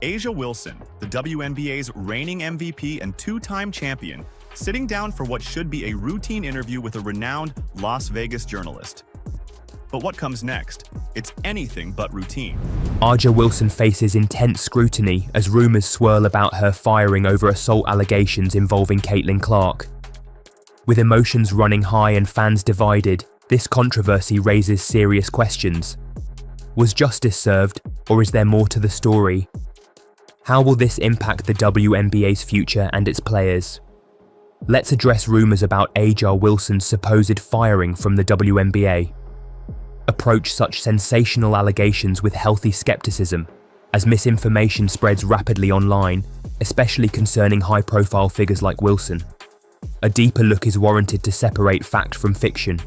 A'ja Wilson, the WNBA's reigning MVP and two-time champion, sitting down for what should be a routine interview with a renowned Las Vegas journalist. But what comes next? It's anything but routine. A'ja Wilson faces intense scrutiny as rumors swirl about her firing over assault allegations involving Caitlin Clark. With emotions running high and fans divided, this controversy raises serious questions. Was justice served, or is there more to the story? How will this impact the WNBA's future and its players? Let's address rumors about A'ja Wilson's supposed firing from the WNBA. Approach such sensational allegations with healthy skepticism, as misinformation spreads rapidly online, especially concerning high-profile figures like Wilson. A deeper look is warranted to separate fact from fiction.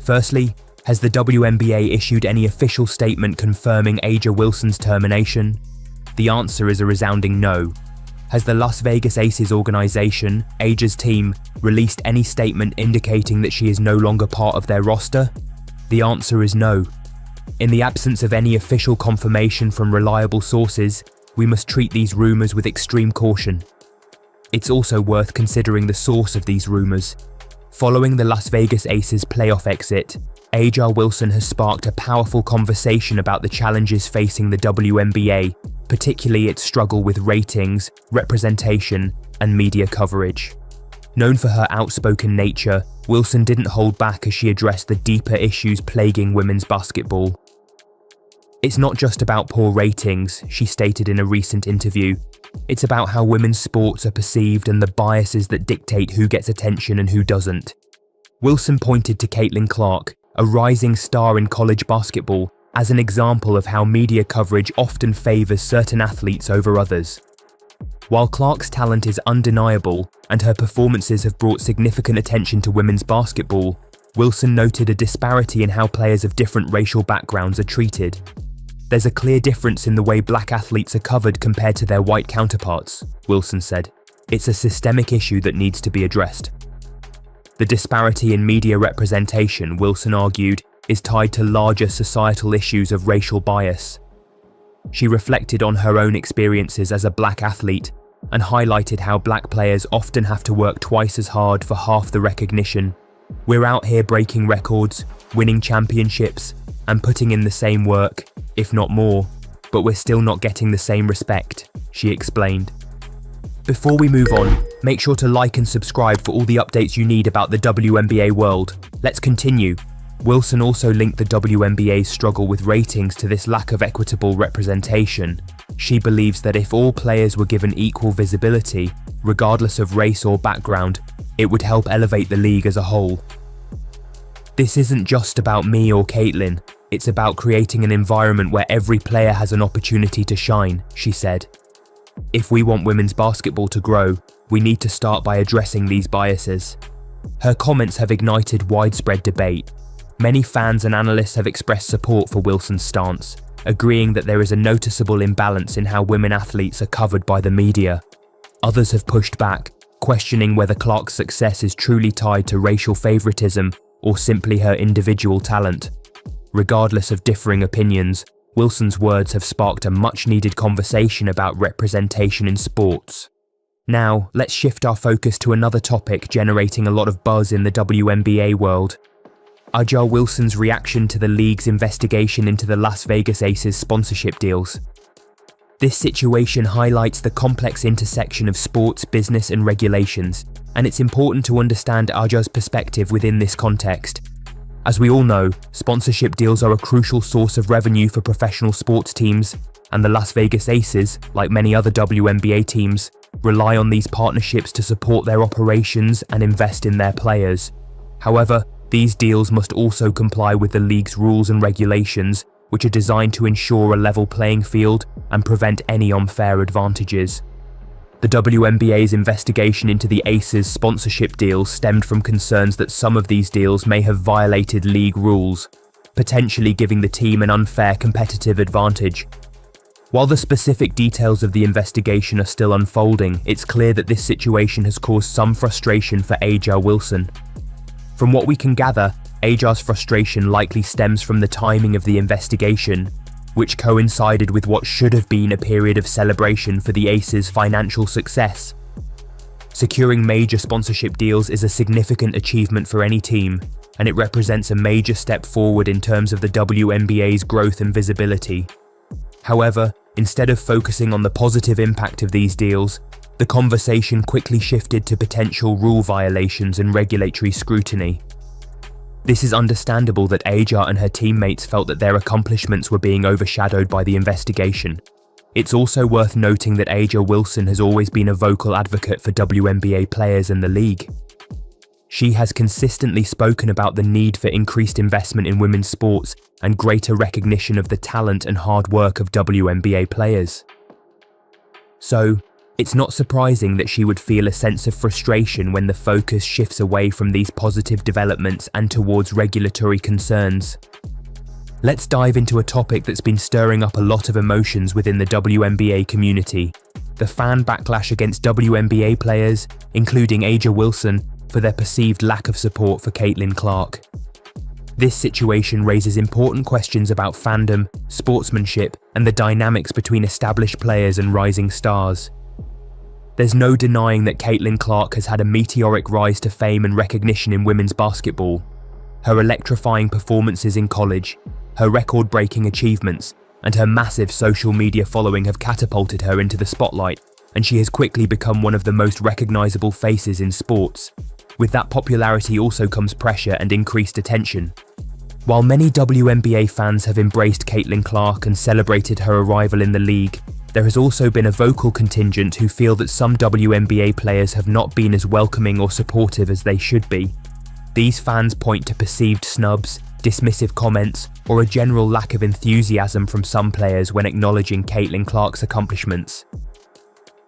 Firstly, has the WNBA issued any official statement confirming A'ja Wilson's termination? The answer is a resounding no. Has the Las Vegas Aces organization, A'ja's team, released any statement indicating that she is no longer part of their roster? The answer is no. In the absence of any official confirmation from reliable sources, we must treat these rumors with extreme caution. It's also worth considering the source of these rumors. Following the Las Vegas Aces playoff exit, A'ja Wilson has sparked a powerful conversation about the challenges facing the WNBA, particularly its struggle with ratings, representation, and media coverage. Known for her outspoken nature, Wilson didn't hold back as she addressed the deeper issues plaguing women's basketball. "It's not just about poor ratings," she stated in a recent interview. "It's about how women's sports are perceived and the biases that dictate who gets attention and who doesn't." Wilson pointed to Caitlin Clark, a rising star in college basketball, as an example of how media coverage often favors certain athletes over others. While Clark's talent is undeniable and her performances have brought significant attention to women's basketball, Wilson noted a disparity in how players of different racial backgrounds are treated. "There's a clear difference in the way black athletes are covered compared to their white counterparts," Wilson said. "It's a systemic issue that needs to be addressed." The disparity in media representation, Wilson argued, is tied to larger societal issues of racial bias. She reflected on her own experiences as a black athlete and highlighted how black players often have to work twice as hard for half the recognition. "We're out here breaking records, winning championships, and putting in the same work, if not more, but we're still not getting the same respect," she explained. Before we move on, make sure to like and subscribe for all the updates you need about the WNBA world. Let's continue. Wilson also linked the WNBA's struggle with ratings to this lack of equitable representation. She believes that if all players were given equal visibility, regardless of race or background, it would help elevate the league as a whole. "This isn't just about me or Caitlin, it's about creating an environment where every player has an opportunity to shine," she said. "If we want women's basketball to grow, we need to start by addressing these biases." Her comments have ignited widespread debate. Many fans and analysts have expressed support for Wilson's stance, agreeing that there is a noticeable imbalance in how women athletes are covered by the media. Others have pushed back, questioning whether Clark's success is truly tied to racial favoritism or simply her individual talent. Regardless of differing opinions, Wilson's words have sparked a much-needed conversation about representation in sports. Now, let's shift our focus to another topic generating a lot of buzz in the WNBA world. A'ja Wilson's reaction to the league's investigation into the Las Vegas Aces sponsorship deals. This situation highlights the complex intersection of sports, business, and regulations, and it's important to understand A'ja's perspective within this context. As we all know, sponsorship deals are a crucial source of revenue for professional sports teams, and the Las Vegas Aces, like many other WNBA teams, rely on these partnerships to support their operations and invest in their players. However, these deals must also comply with the league's rules and regulations, which are designed to ensure a level playing field and prevent any unfair advantages. The WNBA's investigation into the Aces sponsorship deals stemmed from concerns that some of these deals may have violated league rules, potentially giving the team an unfair competitive advantage. While the specific details of the investigation are still unfolding, it's clear that this situation has caused some frustration for A'ja Wilson. From what we can gather, A'ja's frustration likely stems from the timing of the investigation. which coincided with what should have been a period of celebration for the Aces' financial success. Securing major sponsorship deals is a significant achievement for any team, and it represents a major step forward in terms of the WNBA's growth and visibility. However, instead of focusing on the positive impact of these deals, the conversation quickly shifted to potential rule violations and regulatory scrutiny. This is understandable that Aja and her teammates felt that their accomplishments were being overshadowed by the investigation. It's also worth noting that Aja Wilson has always been a vocal advocate for WNBA players in the league. She has consistently spoken about the need for increased investment in women's sports and greater recognition of the talent and hard work of WNBA players. So, it's not surprising that she would feel a sense of frustration when the focus shifts away from these positive developments and towards regulatory concerns. Let's dive into a topic that's been stirring up a lot of emotions within the WNBA community: the fan backlash against WNBA players, including Aja Wilson, for their perceived lack of support for Caitlin Clark. This situation raises important questions about fandom, sportsmanship, and the dynamics between established players and rising stars. There's no denying that Caitlin Clark has had a meteoric rise to fame and recognition in women's basketball. Her electrifying performances in college, her record-breaking achievements, and her massive social media following have catapulted her into the spotlight, and she has quickly become one of the most recognizable faces in sports. With that popularity also comes pressure and increased attention. While many WNBA fans have embraced Caitlin Clark and celebrated her arrival in the league, there has also been a vocal contingent who feel that some WNBA players have not been as welcoming or supportive as they should be. These fans point to perceived snubs, dismissive comments, or a general lack of enthusiasm from some players when acknowledging Caitlin Clark's accomplishments.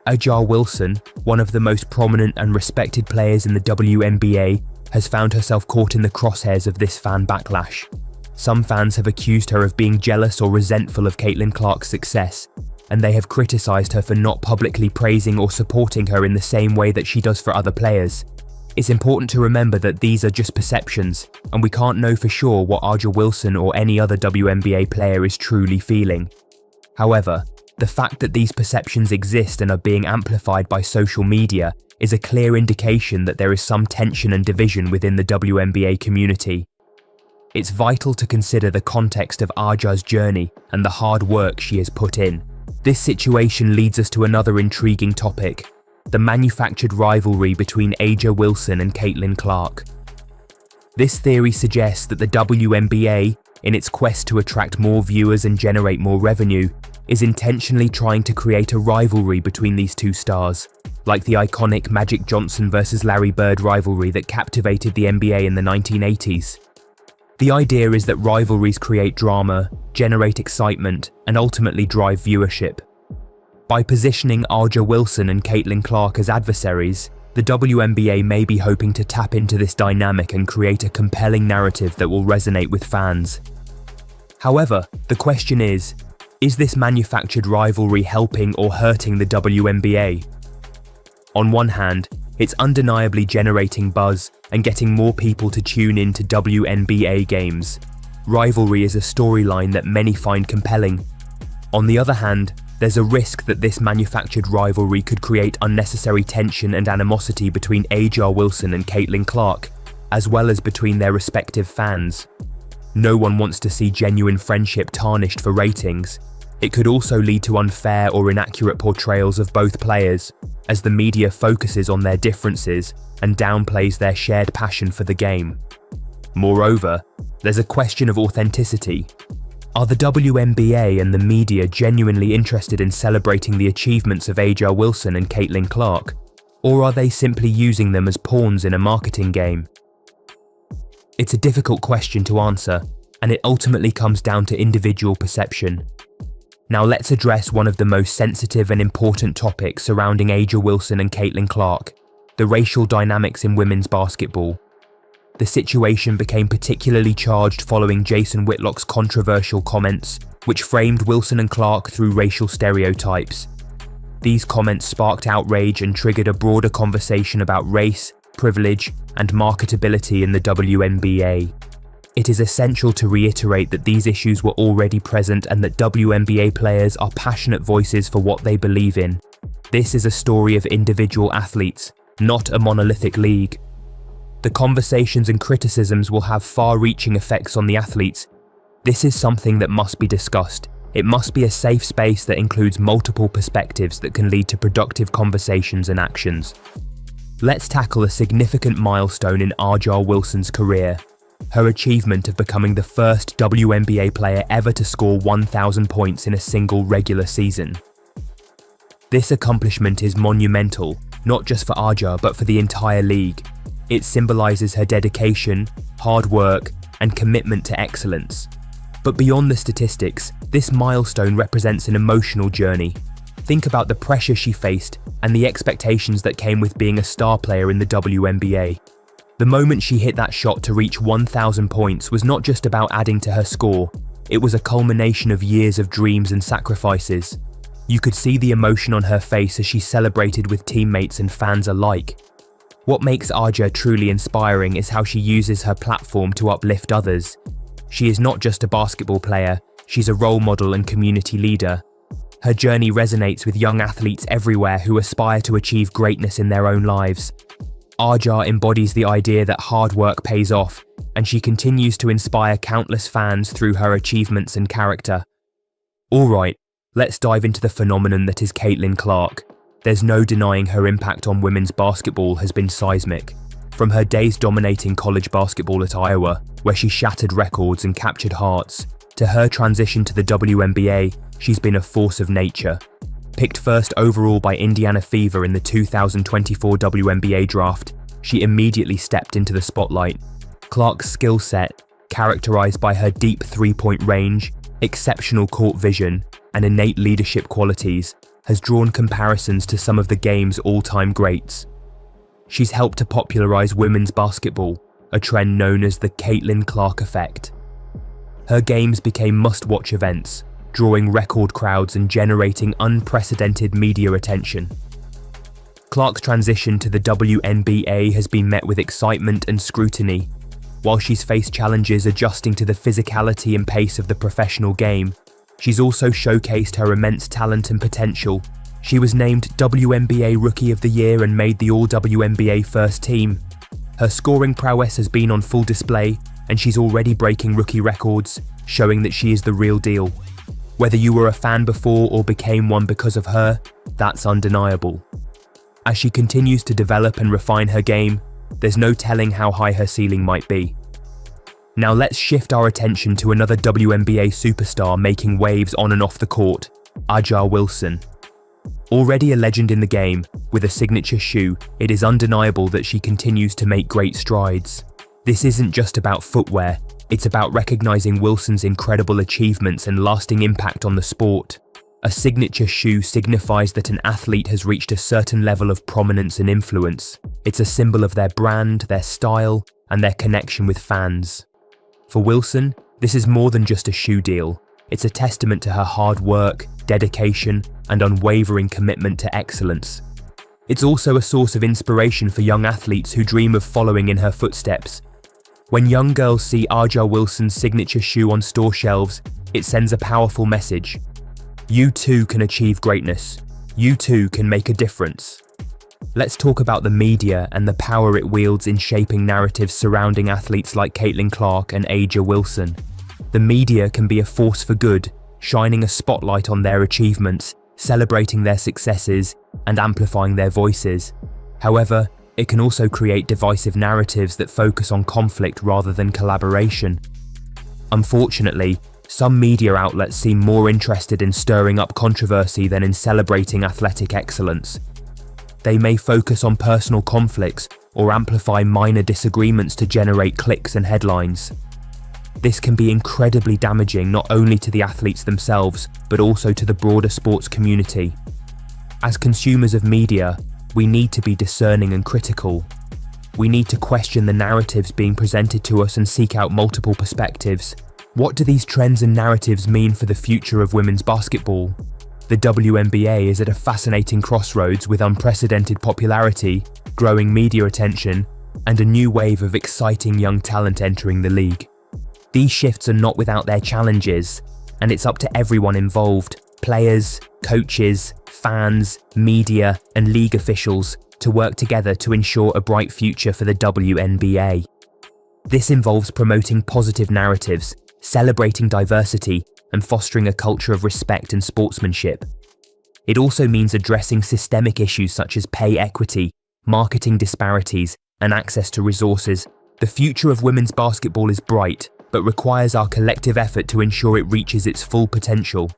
Aja Wilson, one of the most prominent and respected players in the WNBA, has found herself caught in the crosshairs of this fan backlash. Some fans have accused her of being jealous or resentful of Caitlin Clark's success, and they have criticised her for not publicly praising or supporting her in the same way that she does for other players. It's important to remember that these are just perceptions, and we can't know for sure what Aja Wilson or any other WNBA player is truly feeling. However, the fact that these perceptions exist and are being amplified by social media is a clear indication that there is some tension and division within the WNBA community. It's vital to consider the context of Aja's journey and the hard work she has put in. This situation leads us to another intriguing topic: the manufactured rivalry between Aja Wilson and Caitlin Clark. This theory suggests that the WNBA, in its quest to attract more viewers and generate more revenue, is intentionally trying to create a rivalry between these two stars, like the iconic Magic Johnson versus Larry Bird rivalry that captivated the NBA in the 1980s. The idea is that rivalries create drama, generate excitement, and ultimately drive viewership. By positioning Aja Wilson and Caitlin Clark as adversaries, the WNBA may be hoping to tap into this dynamic and create a compelling narrative that will resonate with fans. However, the question is this manufactured rivalry helping or hurting the WNBA? On one hand, it's undeniably generating buzz and getting more people to tune in to WNBA games. Rivalry is a storyline that many find compelling. On the other hand, there's a risk that this manufactured rivalry could create unnecessary tension and animosity between Aja Wilson and Caitlin Clark, as well as between their respective fans. No one wants to see genuine friendship tarnished for ratings. It could also lead to unfair or inaccurate portrayals of both players, as the media focuses on their differences and downplays their shared passion for the game. Moreover, there's a question of authenticity. Are the WNBA and the media genuinely interested in celebrating the achievements of Aja Wilson and Caitlin Clark, or are they simply using them as pawns in a marketing game? It's a difficult question to answer, and it ultimately comes down to individual perception. Now let's address one of the most sensitive and important topics surrounding Aja Wilson and Caitlin Clark: the racial dynamics in women's basketball. The situation became particularly charged following Jason Whitlock's controversial comments, which framed Wilson and Clark through racial stereotypes. These comments sparked outrage and triggered a broader conversation about race, privilege, and marketability in the WNBA. It is essential to reiterate that these issues were already present and that WNBA players are passionate voices for what they believe in. This is a story of individual athletes, not a monolithic league. The conversations and criticisms will have far-reaching effects on the athletes. This is something that must be discussed. It must be a safe space that includes multiple perspectives that can lead to productive conversations and actions. Let's tackle a significant milestone in A'ja Wilson's career. Her achievement of becoming the first WNBA player ever to score 1,000 points in a single regular season. This accomplishment is monumental, not just for A'ja but for the entire league. It symbolizes her dedication, hard work, and commitment to excellence. But beyond the statistics, this milestone represents an emotional journey. Think about the pressure she faced and the expectations that came with being a star player in the WNBA. The moment she hit that shot to reach 1,000 points was not just about adding to her score, it was a culmination of years of dreams and sacrifices. You could see the emotion on her face as she celebrated with teammates and fans alike. What makes A'ja truly inspiring is how she uses her platform to uplift others. She is not just a basketball player, she's a role model and community leader. Her journey resonates with young athletes everywhere who aspire to achieve greatness in their own lives. A'ja embodies the idea that hard work pays off, and she continues to inspire countless fans through her achievements and character. Alright, let's dive into the phenomenon that is Caitlin Clark. There's no denying her impact on women's basketball has been seismic. From her days dominating college basketball at Iowa, where she shattered records and captured hearts, to her transition to the WNBA, she's been a force of nature. Picked first overall by Indiana Fever in the 2024 WNBA draft, she immediately stepped into the spotlight. Clark's skill set, characterized by her deep three-point range, exceptional court vision, and innate leadership qualities, has drawn comparisons to some of the game's all-time greats. She's helped to popularize women's basketball, a trend known as the Caitlin Clark effect. Her games became must-watch events, drawing record crowds and generating unprecedented media attention. Clark's transition to the WNBA has been met with excitement and scrutiny. While she's faced challenges adjusting to the physicality and pace of the professional game, she's also showcased her immense talent and potential. She was named WNBA Rookie of the Year and made the All-WNBA First Team. Her scoring prowess has been on full display, and she's already breaking rookie records, showing that she is the real deal. Whether you were a fan before or became one because of her, that's undeniable. As she continues to develop and refine her game, there's no telling how high her ceiling might be. Now let's shift our attention to another WNBA superstar making waves on and off the court, A'ja Wilson. Already a legend in the game, with a signature shoe, it is undeniable that she continues to make great strides. This isn't just about footwear, it's about recognizing Wilson's incredible achievements and lasting impact on the sport. A signature shoe signifies that an athlete has reached a certain level of prominence and influence. It's a symbol of their brand, their style, and their connection with fans. For Wilson, this is more than just a shoe deal. It's a testament to her hard work, dedication, and unwavering commitment to excellence. It's also a source of inspiration for young athletes who dream of following in her footsteps. When young girls see A'ja Wilson's signature shoe on store shelves, it sends a powerful message. You too can achieve greatness. You too can make a difference. Let's talk about the media and the power it wields in shaping narratives surrounding athletes like Caitlin Clark and A'ja Wilson. The media can be a force for good, shining a spotlight on their achievements, celebrating their successes, and amplifying their voices. However, it can also create divisive narratives that focus on conflict rather than collaboration. Unfortunately, some media outlets seem more interested in stirring up controversy than in celebrating athletic excellence. They may focus on personal conflicts or amplify minor disagreements to generate clicks and headlines. This can be incredibly damaging not only to the athletes themselves, but also to the broader sports community. As consumers of media, we need to be discerning and critical. We need to question the narratives being presented to us and seek out multiple perspectives. What do these trends and narratives mean for the future of women's basketball? The WNBA is at a fascinating crossroads with unprecedented popularity, growing media attention, and a new wave of exciting young talent entering the league. These shifts are not without their challenges, and it's up to everyone involved, players, coaches, fans, media, and league officials, to work together to ensure a bright future for the WNBA. This involves promoting positive narratives, celebrating diversity, and fostering a culture of respect and sportsmanship. It also means addressing systemic issues such as pay equity, marketing disparities, and access to resources. The future of women's basketball is bright, but requires our collective effort to ensure it reaches its full potential.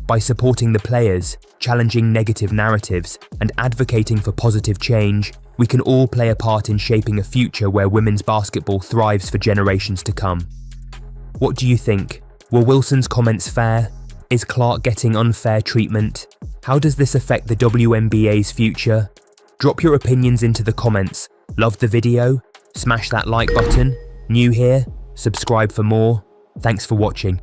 By supporting the players, challenging negative narratives, and advocating for positive change, we can all play a part in shaping a future where women's basketball thrives for generations to come. What do you think? Were Wilson's comments fair? Is Clark getting unfair treatment? How does this affect the WNBA's future? Drop your opinions into the comments. Love the video? Smash that like button. New here? Subscribe for more. Thanks for watching.